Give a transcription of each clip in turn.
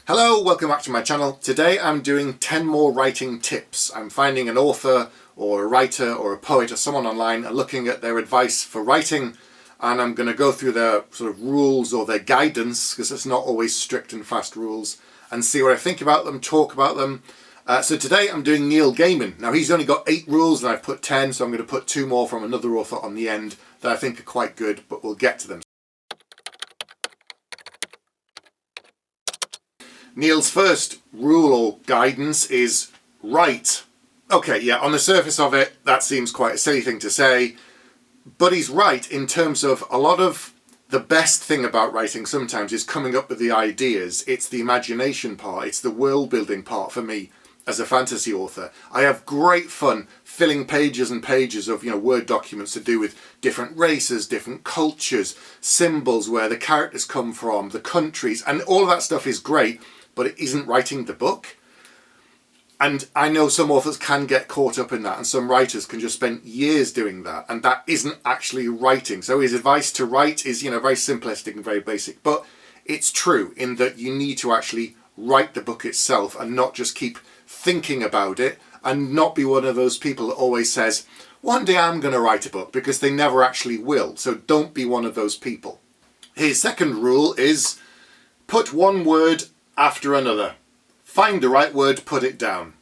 Hello, welcome back to my channel. Today I'm doing 10 more writing tips. I'm finding an author or a writer or a poet or someone online and looking at their advice for writing, and I'm going to go through their sort of rules or their guidance, because it's not always strict and fast rules, and see what I think about them, talk about them. So today I'm doing Neil Gaiman. Now he's only got 8 rules and I've put 10, so I'm going to put 2 more from another author on the end that I think are quite good, but we'll get to them. Neil's first rule or guidance is write. Okay, yeah, on the surface of it, that seems quite a silly thing to say, but he's right in terms of a lot of the best thing about writing sometimes is coming up with the ideas. It's the imagination part, it's the world building part for me as a fantasy author. I have great fun filling pages and pages of, Word documents to do with different races, different cultures, symbols, where the characters come from, the countries, and all of that stuff is great, but it isn't writing the book. And I know some authors can get caught up in that, and some writers can just spend years doing that, and that isn't actually writing. So his advice to write is, very simplistic and very basic, but it's true in that you need to actually write the book itself and not just keep thinking about it, and not be one of those people that always says, one day I'm going to write a book, because they never actually will. So don't be one of those people. His second rule is put one word after another. Find the right word, put it down.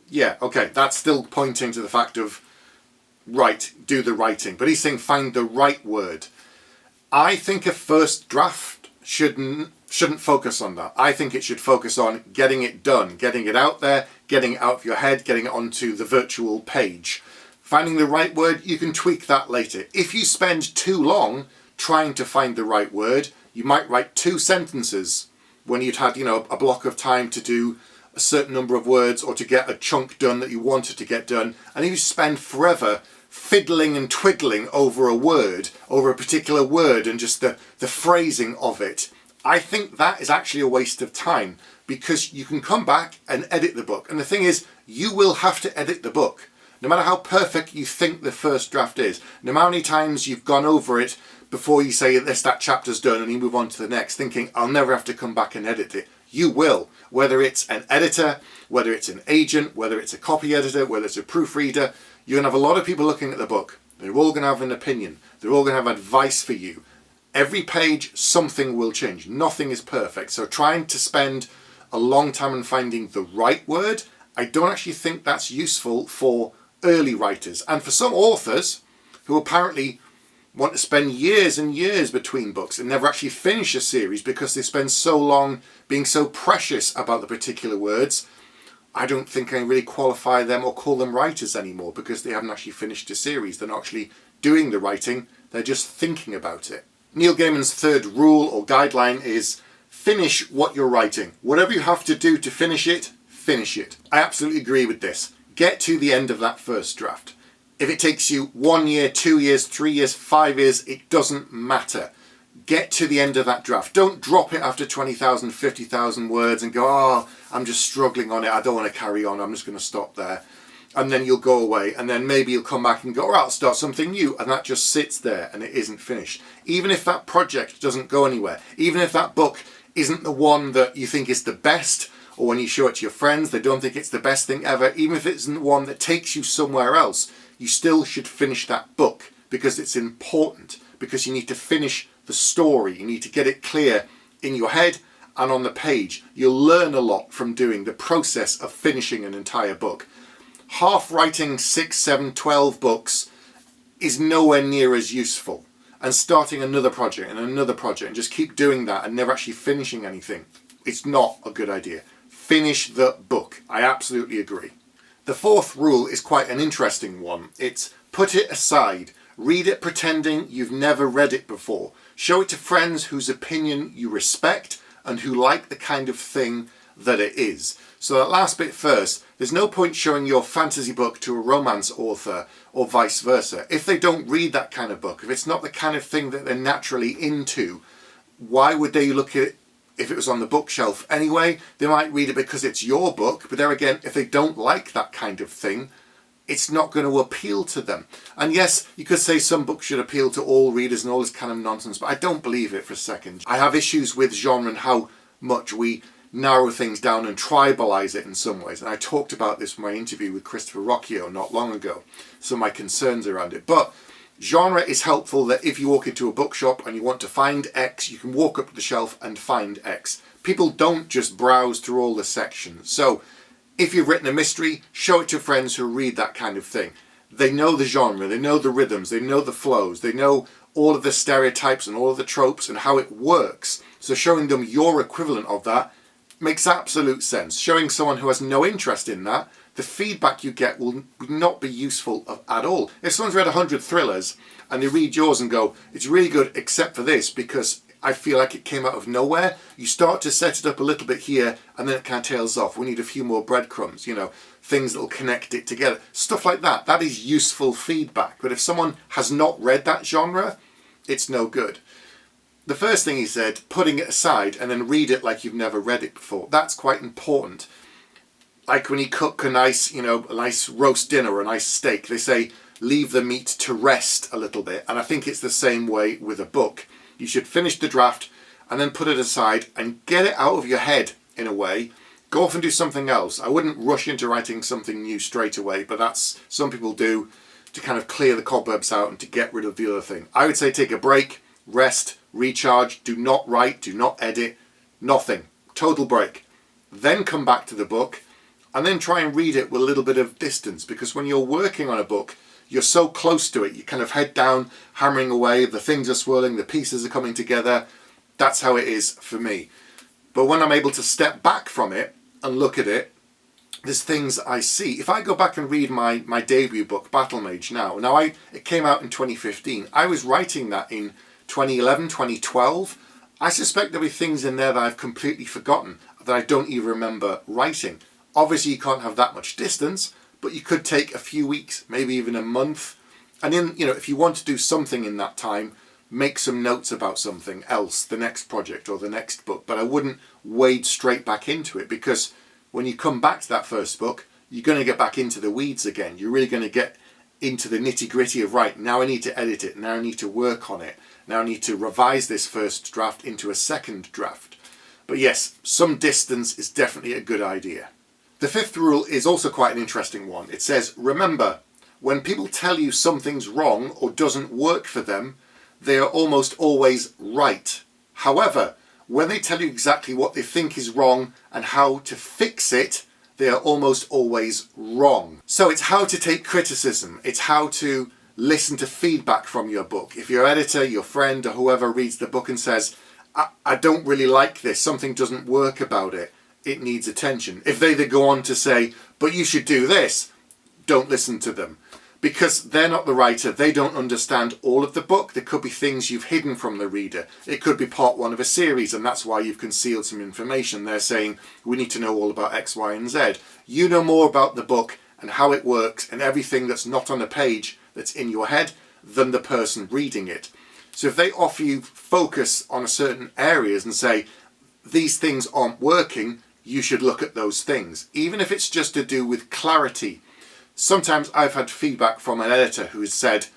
Yeah, okay, that's still pointing to the fact of do the writing. But he's saying find the right word. I think a first draft shouldn't focus on that. I think it should focus on getting it done, getting it out there, getting it out of your head, getting it onto the virtual page. Finding the right word, you can tweak that later. If you spend too long trying to find the right word, you might write 2 sentences when you'd had, a block of time to do a certain number of words or to get a chunk done that you wanted to get done. And if you spend forever fiddling and twiddling over a word, over a particular word and just the phrasing of it, I think that is actually a waste of time, because you can come back and edit the book. And the thing is, you will have to edit the book. No matter how perfect you think the first draft is, no matter how many times you've gone over it before you say that chapter's done and you move on to the next, thinking, I'll never have to come back and edit it. You will. Whether it's an editor, whether it's an agent, whether it's a copy editor, whether it's a proofreader, you're going to have a lot of people looking at the book. They're all going to have an opinion. They're all going to have advice for you. Every page, something will change. Nothing is perfect. So trying to spend a long time in finding the right word, I don't actually think that's useful for early writers. And for some authors who apparently want to spend years and years between books and never actually finish a series because they spend so long being so precious about the particular words, I don't think I really qualify them or call them writers anymore, because they haven't actually finished a series. They're not actually doing the writing, they're just thinking about it. Neil Gaiman's third rule or guideline is finish what you're writing. Whatever you have to do to finish it, finish it. I absolutely agree with this. Get to the end of that first draft. If it takes you 1 year, 2 years, 3 years, 5 years, it doesn't matter. Get to the end of that draft. Don't drop it after 20,000, 50,000 words and go, oh, I'm just struggling on it, I don't want to carry on, I'm just going to stop there. And then you'll go away, and then maybe you'll come back and go, all right, I'll start something new, and that just sits there and it isn't finished. Even if that project doesn't go anywhere, even if that book isn't the one that you think is the best, or when you show it to your friends, they don't think it's the best thing ever, even if it isn't the one that takes you somewhere else, you still should finish that book, because it's important, because you need to finish the story. You need to get it clear in your head and on the page. You'll learn a lot from doing the process of finishing an entire book. Half writing 6, 7, 12 books is nowhere near as useful. And starting another project and another project and just keep doing that and never actually finishing anything, it's not a good idea. Finish the book. I absolutely agree. The fourth rule is quite an interesting one. It's put it aside. Read it pretending you've never read it before. Show it to friends whose opinion you respect and who like the kind of thing that it is. So that last bit first, there's no point showing your fantasy book to a romance author or vice versa. If they don't read that kind of book, if it's not the kind of thing that they're naturally into, why would they look at it? If it was on the bookshelf anyway? They might read it because it's your book, but there again, if they don't like that kind of thing, it's not going to appeal to them. And yes, you could say some books should appeal to all readers and all this kind of nonsense, but I don't believe it for a second. I have issues with genre and how much we narrow things down and tribalize it in some ways. And I talked about this in my interview with Christopher Rocchio not long ago, some of my concerns around it. But genre is helpful, that if you walk into a bookshop and you want to find X, you can walk up to the shelf and find X. People don't just browse through all the sections. So if you've written a mystery, show it to friends who read that kind of thing. They know the genre, they know the rhythms, they know the flows, they know all of the stereotypes and all of the tropes and how it works. So showing them your equivalent of that makes absolute sense. Showing someone who has no interest in that, the feedback you get will not be useful at all. If someone's read 100 thrillers and they read yours and go, it's really good except for this because I feel like it came out of nowhere, you start to set it up a little bit here and then it kind of tails off. We need a few more breadcrumbs, things that will connect it together. Stuff like that. That is useful feedback. But if someone has not read that genre, it's no good. The first thing he said, putting it aside and then read it like you've never read it before. That's quite important. Like when you cook a nice roast dinner or a nice steak, they say leave the meat to rest a little bit. And I think it's the same way with a book. You should finish the draft and then put it aside and get it out of your head in a way. Go off and do something else. I wouldn't rush into writing something new straight away, but that's some people do to kind of clear the cobwebs out and to get rid of the other thing. I would say take a break, rest, recharge, do not write, do not edit, nothing. Total break. Then come back to the book and then try and read it with a little bit of distance, because when you're working on a book, you're so close to it. You kind of head down, hammering away, the things are swirling, the pieces are coming together. That's how it is for me. But when I'm able to step back from it and look at it, there's things I see. If I go back and read my debut book, Battle Mage now it came out in 2015. I was writing that in 2011, 2012. I suspect there'll be things in there that I've completely forgotten, that I don't even remember writing. Obviously you can't have that much distance, but you could take a few weeks, maybe even a month. And if you want to do something in that time, make some notes about something else, the next project or the next book. But I wouldn't wade straight back into it, because when you come back to that first book, you're going to get back into the weeds again. You're really going to get into the nitty-gritty of, right, now I need to edit it, now I need to work on it, now I need to revise this first draft into a second draft. But yes, some distance is definitely a good idea. The fifth rule is also quite an interesting one. It says, remember, when people tell you something's wrong or doesn't work for them, they are almost always right. However, when they tell you exactly what they think is wrong and how to fix it, they are almost always wrong. So it's how to take criticism. It's how to listen to feedback from your book. If your editor, your friend, or whoever reads the book and says, I don't really like this, something doesn't work about it, it needs attention. If they then go on to say, but you should do this, don't listen to them. Because they're not the writer, they don't understand all of the book. There could be things you've hidden from the reader. It could be part one of a series, and that's why you've concealed some information. They're saying, we need to know all about X, Y, and Z. You know more about the book and how it works and everything that's not on the page that's in your head than the person reading it. So if they offer you focus on certain areas and say, these things aren't working, you should look at those things. Even if it's just to do with clarity. Sometimes I've had feedback from an editor who has said,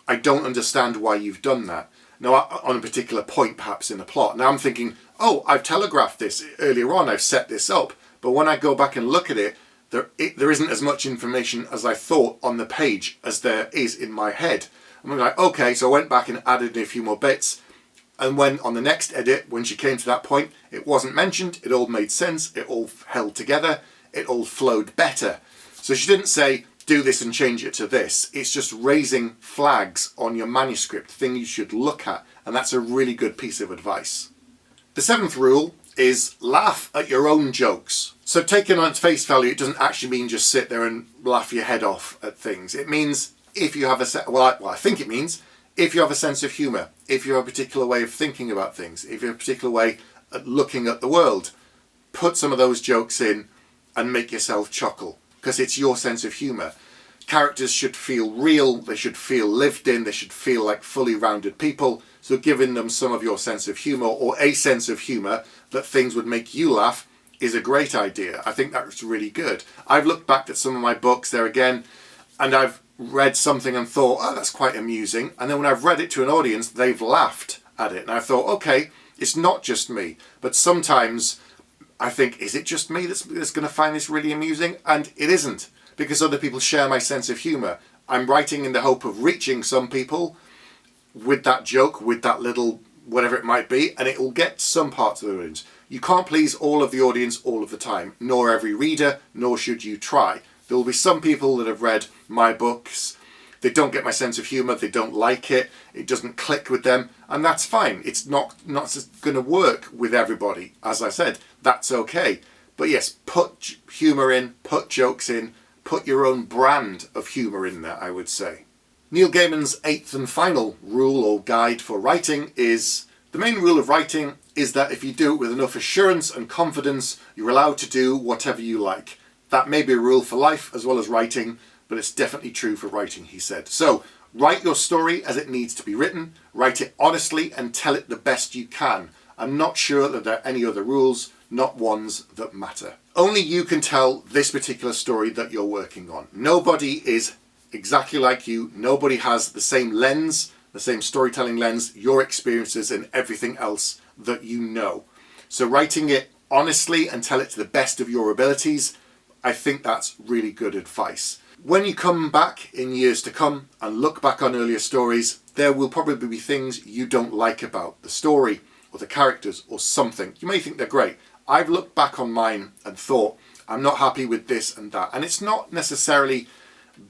I don't understand why you've done that. Now, on a particular point, perhaps in a plot. Now I'm thinking, oh, I've telegraphed this earlier on, I've set this up. But when I go back and look at it, there isn't as much information as I thought on the page as there is in my head. I'm like, okay, so I went back and added a few more bits. And when on the next edit, when she came to that point, it wasn't mentioned, it all made sense, it all held together, it all flowed better. So she didn't say, do this and change it to this. It's just raising flags on your manuscript, things you should look at. And that's a really good piece of advice. The seventh rule is laugh at your own jokes. So taken on its face value, it doesn't actually mean just sit there and laugh your head off at things. It means if you have I think it means if you have a sense of humour, if you have a particular way of thinking about things, if you have a particular way of looking at the world, put some of those jokes in and make yourself chuckle, because it's your sense of humour. Characters should feel real, they should feel lived in, they should feel like fully rounded people. So giving them some of your sense of humour, or a sense of humour that things would make you laugh, is a great idea. I think that's really good. I've looked back at some of my books there again, and I've read something and thought, oh, that's quite amusing. And then when I've read it to an audience, they've laughed at it. And I thought, okay, it's not just me. But sometimes I think, is it just me that's going to find this really amusing? And it isn't, because other people share my sense of humour. I'm writing in the hope of reaching some people with that joke, with that little whatever it might be, and it will get some parts of the audience. You can't please all of the audience all of the time, nor every reader, nor should you try. There will be some people that have read my books, they don't get my sense of humour, they don't like it, it doesn't click with them, and that's fine. It's not going to work with everybody. As I said, that's okay. But yes, put humour in, put jokes in, put your own brand of humour in there, I would say. Neil Gaiman's 8th and final rule or guide for writing is, the main rule of writing is that if you do it with enough assurance and confidence, you're allowed to do whatever you like. That may be a rule for life as well as writing, but it's definitely true for writing, he said. So, write your story as it needs to be written, write it honestly and tell it the best you can. I'm not sure that there are any other rules, not ones that matter. Only you can tell this particular story that you're working on. Nobody is exactly like you. Nobody has the same lens, the same storytelling lens, your experiences and everything else that you know. So writing it honestly and tell it to the best of your abilities, I think that's really good advice. When you come back in years to come and look back on earlier stories, there will probably be things you don't like about the story or the characters or something. You may think they're great. I've looked back on mine and thought, I'm not happy with this and that. And it's not necessarily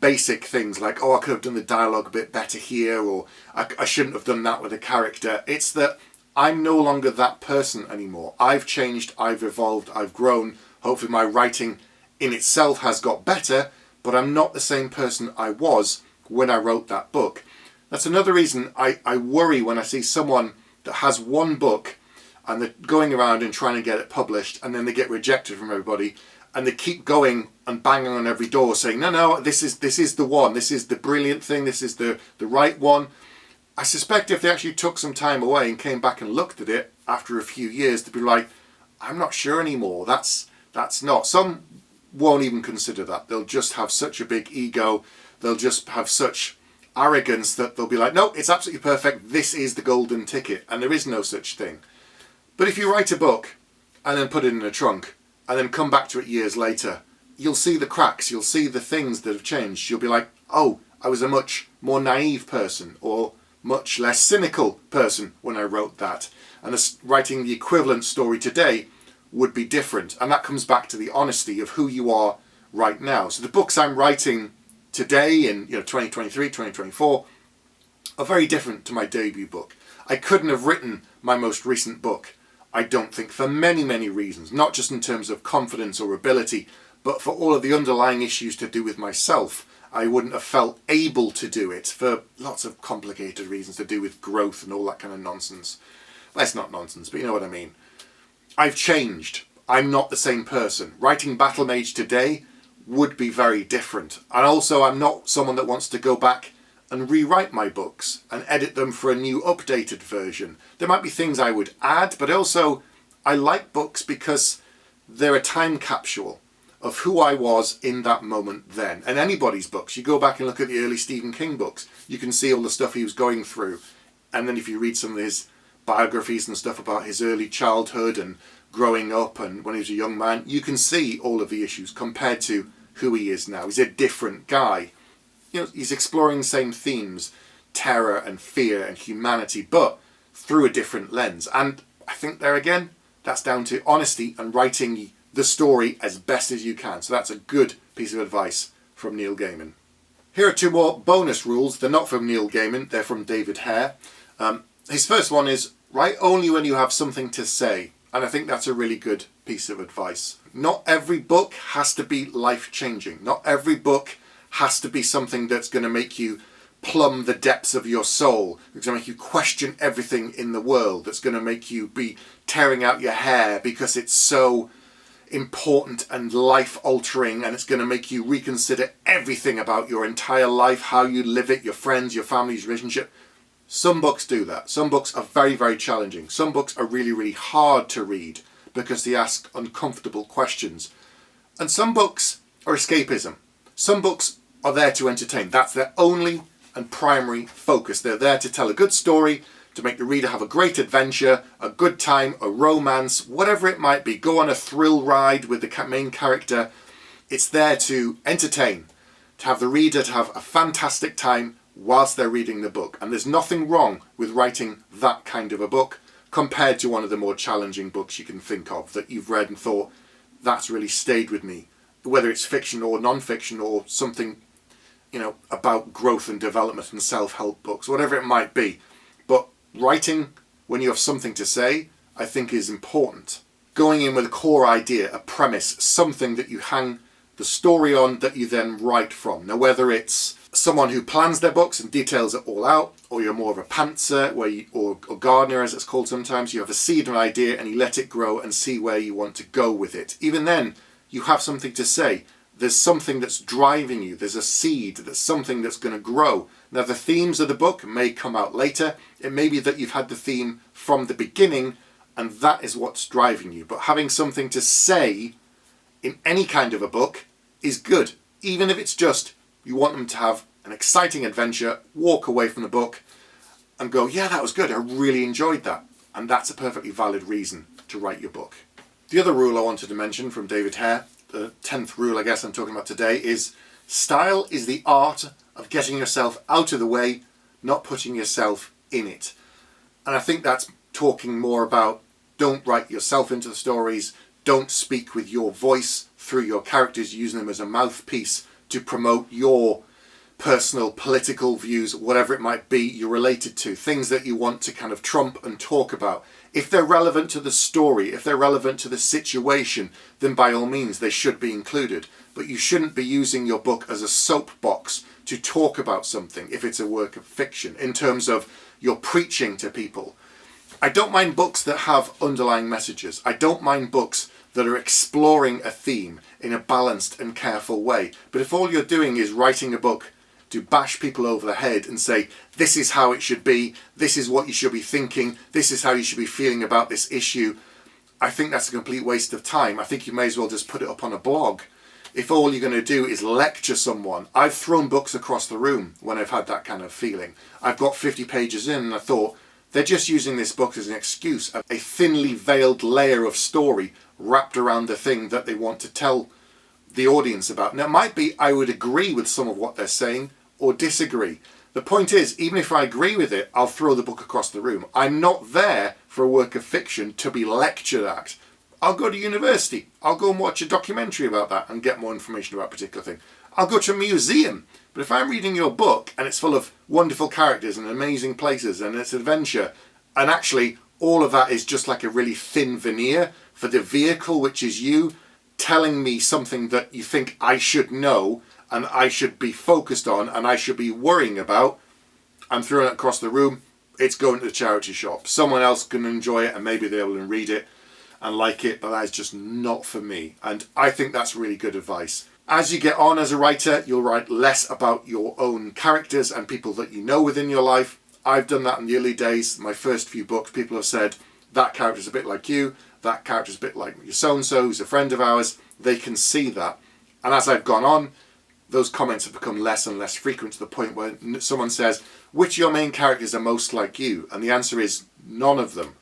basic things like, oh, I could have done the dialogue a bit better here, or I shouldn't have done that with a character. It's that I'm no longer that person anymore. I've changed, I've evolved, I've grown. Hopefully my writing in itself has got better, but I'm not the same person I was when I wrote that book. That's another reason I worry when I see someone that has one book and they're going around and trying to get it published, and then they get rejected from everybody, and they keep going and banging on every door saying, no, this is the one, this is the brilliant thing, this is the right one. I suspect if they actually took some time away and came back and looked at it after a few years, they'd be like, I'm not sure anymore, that's not. Some won't even consider that. They'll just have such a big ego, they'll just have such arrogance that they'll be like, no, it's absolutely perfect, this is the golden ticket, and there is no such thing. But if you write a book and then put it in a trunk and then come back to it years later, you'll see the cracks, you'll see the things that have changed. You'll be like, oh, I was a much more naive person or much less cynical person when I wrote that. And writing the equivalent story today would be different. And that comes back to the honesty of who you are right now. So the books I'm writing today in 2023, 2024 are very different to my debut book. I couldn't have written my most recent book, I don't think, for many, many reasons, not just in terms of confidence or ability, but for all of the underlying issues to do with myself. I wouldn't have felt able to do it for lots of complicated reasons to do with growth and all that kind of nonsense. Well, it's not nonsense, but you know what I mean. I've changed. I'm not the same person. Writing Battle Mage today would be very different. And also, I'm not someone that wants to go back and rewrite my books and edit them for a new updated version. There might be things I would add, but also I like books because they're a time capsule of who I was in that moment then. And anybody's books, you go back and look at the early Stephen King books, you can see all the stuff he was going through. And then if you read some of his biographies and stuff about his early childhood and growing up and when he was a young man, you can see all of the issues compared to who he is now. He's a different guy. He's exploring the same themes, terror and fear and humanity, but through a different lens. And I think there again, that's down to honesty and writing the story as best as you can. So that's a good piece of advice from Neil Gaiman. Here are two more bonus rules. They're not from Neil Gaiman, they're from David Hare. His first one is, write only when you have something to say. And I think that's a really good piece of advice. Not every book has to be life-changing. Not every book has to be something that's going to make you plumb the depths of your soul. It's going to make you question everything in the world. That's going to make you be tearing out your hair because it's so important and life-altering, and it's going to make you reconsider everything about your entire life, how you live it, your friends, your family's relationship. Some books do that. Some books are very, very challenging. Some books are really, really hard to read because they ask uncomfortable questions. And some books are escapism. Some books are there to entertain. That's their only and primary focus. They're there to tell a good story, to make the reader have a great adventure, a good time, a romance, whatever it might be. Go on a thrill ride with the main character. It's there to entertain, to have the reader to have a fantastic time whilst they're reading the book. And there's nothing wrong with writing that kind of a book compared to one of the more challenging books you can think of that you've read and thought, that's really stayed with me. Whether it's fiction or non-fiction or something, you know, about growth and development and self-help books, whatever it might be. But writing when you have something to say, I think is important. Going in with a core idea, a premise, something that you hang the story on that you then write from. Now, whether it's someone who plans their books and details it all out, or you're more of a pantser, or gardener as it's called sometimes, you have a seed of an idea and you let it grow and see where you want to go with it. Even then, you have something to say. There's something that's driving you. There's a seed. There's something that's going to grow. Now, the themes of the book may come out later. It may be that you've had the theme from the beginning and that is what's driving you. But having something to say in any kind of a book is good. Even if it's just you want them to have an exciting adventure, walk away from the book and go, yeah, that was good. I really enjoyed that. And that's a perfectly valid reason to write your book. The other rule I wanted to mention from David Hare, the 10th rule I guess I'm talking about today, is style is the art of getting yourself out of the way, not putting yourself in it. And I think that's talking more about don't write yourself into the stories, don't speak with your voice through your characters, using them as a mouthpiece to promote your personal political views, whatever it might be you're related to, things that you want to kind of trump and talk about. If they're relevant to the story, if they're relevant to the situation, then by all means they should be included. But you shouldn't be using your book as a soapbox to talk about something if it's a work of fiction, in terms of you're preaching to people. I don't mind books that have underlying messages. I don't mind books that are exploring a theme in a balanced and careful way. But if all you're doing is writing a book to bash people over the head and say, this is how it should be, this is what you should be thinking, this is how you should be feeling about this issue, I think that's a complete waste of time. I think you may as well just put it up on a blog. If all you're going to do is lecture someone, I've thrown books across the room when I've had that kind of feeling. I've got 50 pages in and I thought, they're just using this book as an excuse, a thinly veiled layer of story wrapped around the thing that they want to tell the audience about. Now, it might be I would agree with some of what they're saying or disagree. The point is, even if I agree with it, I'll throw the book across the room. I'm not there for a work of fiction to be lectured at. I'll go to university. I'll go and watch a documentary about that and get more information about a particular thing. I'll go to a museum. But if I'm reading your book and it's full of wonderful characters and amazing places and it's adventure, and actually all of that is just like a really thin veneer for the vehicle, which is you telling me something that you think I should know and I should be focused on and I should be worrying about, I'm throwing it across the room. It's going to the charity shop. Someone else can enjoy it and maybe they'll read it and like it, but that is just not for me. And I think that's really good advice. As you get on as a writer, you'll write less about your own characters and people that you know within your life. I've done that in the early days. My first few books, people have said, that character's a bit like you, that character's a bit like your so-and-so who's a friend of ours. They can see that. And as I've gone on, those comments have become less and less frequent, to the point where someone says, which of your main characters are most like you? And the answer is none of them.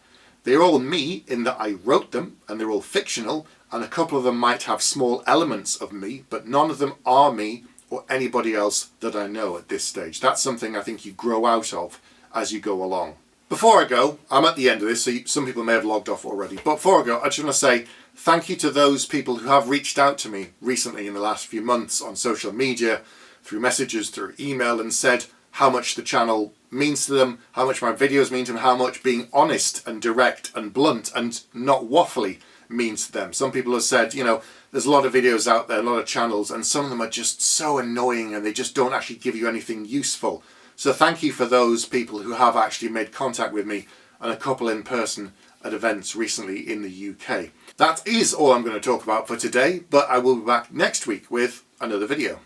They're all me in that I wrote them and they're all fictional, and a couple of them might have small elements of me, but none of them are me or anybody else that I know at this stage. That's something I think you grow out of as you go along. Before I go, I'm at the end of this, so some people may have logged off already, but before I go, I just want to say thank you to those people who have reached out to me recently in the last few months on social media, through messages, through email, and said how much the channel means to them, how much my videos mean to them, how much being honest and direct and blunt and not waffly means to them. Some people have said, you know, there's a lot of videos out there, a lot of channels, and some of them are just so annoying and they just don't actually give you anything useful. So thank you for those people who have actually made contact with me, and a couple in person at events recently in the UK. That is all I'm going to talk about for today, but I will be back next week with another video.